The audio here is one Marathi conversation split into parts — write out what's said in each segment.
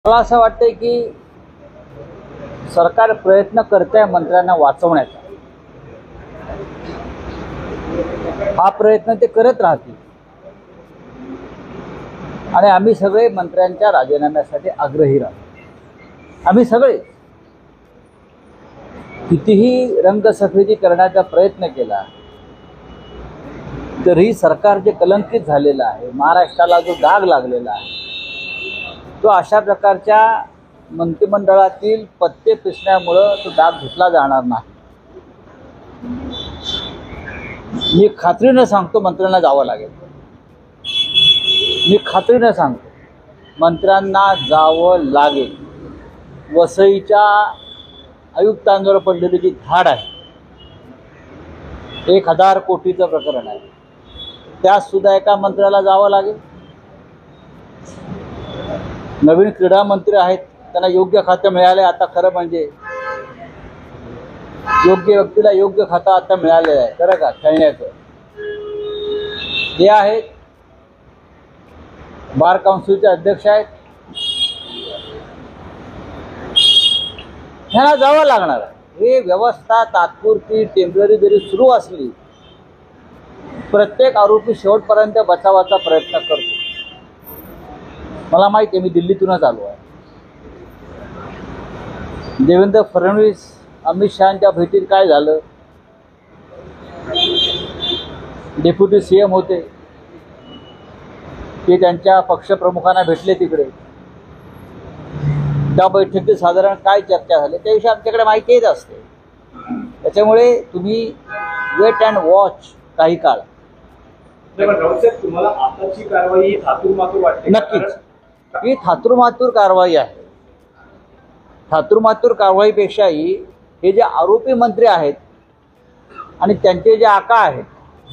मला असं वाटतंय की सरकार प्रयत्न करते मंत्र्यांना वाचवण्याचा। हा प्रयत्न ते करत राहतील आणि आम्ही सगळे मंत्र्यांच्या राजीनाम्यासाठी आग्रही राहू। आम्ही सगळे कितीही रंगसफेदी करण्याचा प्रयत्न केला तरी सरकार जे कलंकित झालेलं आहे, महाराष्ट्राला जो डाग लागलेला आहे, तो अशा प्रकारच्या मंत्रिमंडळातील पत्ते पिसण्यामुळे तो डाग धुतला जाणार नाही। मी खात्रीने सांगतो मंत्र्यांना जावं लागेल। मी खात्रीने सांगतो मंत्र्यांना जावं लागेल। वसईच्या आयुक्तांवर पडलेली जी धाड आहे, 1000 कोटीचं प्रकरण आहे, त्यात सुद्धा एका मंत्र्याला जावं लागेल। नवीन क्रीडा मंत्री आहेत, त्यांना योग्य खातं मिळाले। आता खरं म्हणजे योग्य व्यक्तीला योग्य खातं आता मिळालेलं आहे, खरं का खेळण्याचं। ते आहेत बार काउन्सिलचे अध्यक्ष आहेत, ह्यांना जावं लागणार आहे। हे व्यवस्था तात्पुरती टेम्पररी जरी सुरू असली, प्रत्येक आरोपी शेवटपर्यंत बचावाचा प्रयत्न करतो। मला माहिती आहे, मी दिल्लीतूनच आलो आहे। देवेंद्र फडणवीस अमित शहांच्या भेटीत काय झालं, डेप्युटी सीएम होते, ते त्यांच्या पक्षप्रमुखांना भेटले तिकडे। त्या बैठकीत साधारण काय चर्चा झाली त्याविषयी आमच्याकडे माहितीच असते। त्याच्यामुळे तुम्ही वेट अँड वॉच काही काळ। तुम्हाला आताची कारवाई थातूरमातूर वाटते? नक्कीच ही थातूरमातूर कारवाई आहे। थातूरमातूर कारवाईपेक्षाही हे जे आरोपी मंत्री आहेत आणि त्यांचे जे आका आहेत,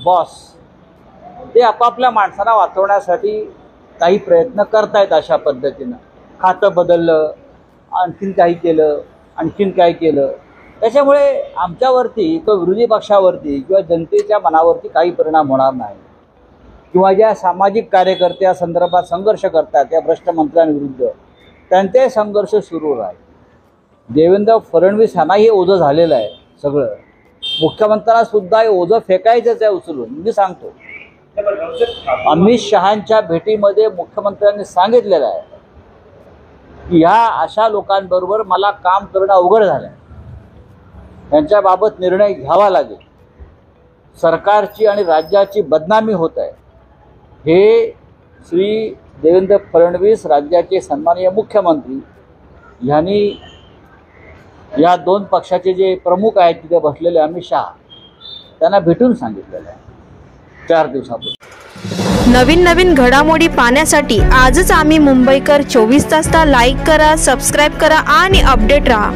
बॉस, ते आपापल्या माणसांना वाचवण्यासाठी काही प्रयत्न करतायत। अशा पद्धतीनं खातं बदललं, आणखीन काही केलं, आणखीन काय केलं, त्याच्यामुळे आमच्यावरती किंवा विरोधी पक्षावरती किंवा जनतेच्या मनावरती काही परिणाम होणार नाही। किंवा ज्या सामाजिक कार्यकर्ते या संदर्भात संघर्ष करतात त्या भ्रष्ट मंत्र्यांविरुद्ध, त्यांचे संघर्ष सुरू राहील। देवेंद्र फडणवीस यांना हे ओझं झालेलं आहे सगळं। मुख्यमंत्र्यांना सुद्धा हे ओझं फेकायचंच आहे उचलून। मी सांगतो, अमित शहांच्या भेटीमध्ये मुख्यमंत्र्यांनी सांगितलेलं आहे की ह्या अशा लोकांबरोबर मला काम करणं अवघड झालं आहे, त्यांच्याबाबत निर्णय घ्यावा लागेल। सरकारची आणि राज्याची बदनामी होत आहे। हे श्री देवेंद्र फडणवीस, राज्याचे सन्माननीय मुख्यमंत्री, यांनी या 2 पक्षाचे जे प्रमुख आहेत तिथे बसलेले अमित शहा, त्यांना भेटून सांगितलेलं आहे 4 दिवसापूर्वी। नवीन घडामोडी पाहण्यासाठी आजच आम्ही मुंबईकर 24 तासला लाईक करा, सबस्क्राईब करा आणि अपडेट रहा।